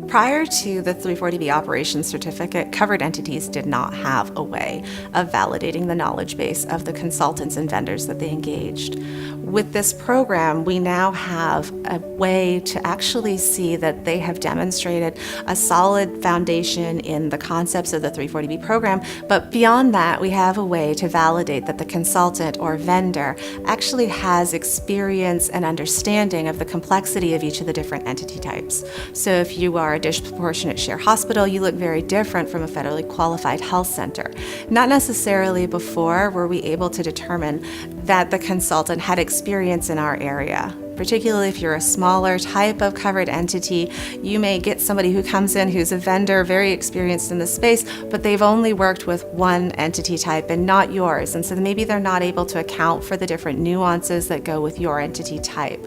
Prior to the 340B operations certificate, covered entities did not have a way of validating the knowledge base of the consultants and vendors that they engaged. With this program, we now have a way to actually see that they have demonstrated a solid foundation in the concepts of the 340B program, but beyond that, we have a way to validate that the consultant or vendor actually has experience and understanding of the complexity of each of the different entity types. So if you are a disproportionate share hospital, you look very different from a federally qualified health center. Not necessarily before were we able to determine that the consultant had experience in our area. Particularly if you're a smaller type of covered entity, you may get somebody who comes in who's a vendor, very experienced in the space, but they've only worked with one entity type and not yours. And so maybe they're not able to account for the different nuances that go with your entity type.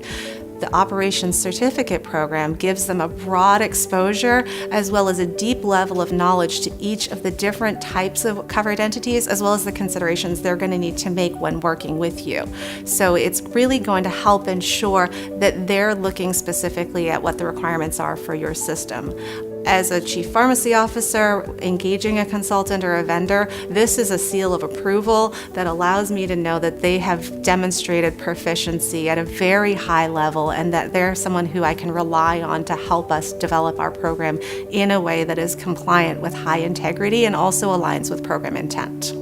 The operations certificate program gives them a broad exposure as well as a deep level of knowledge to each of the different types of covered entities, as well as the considerations they're going to need to make when working with you. So it's really going to help ensure that they're looking specifically at what the requirements are for your system. As a chief pharmacy officer, engaging a consultant or a vendor, this is a seal of approval that allows me to know that they have demonstrated proficiency at a very high level and that they're someone who I can rely on to help us develop our program in a way that is compliant with high integrity and also aligns with program intent.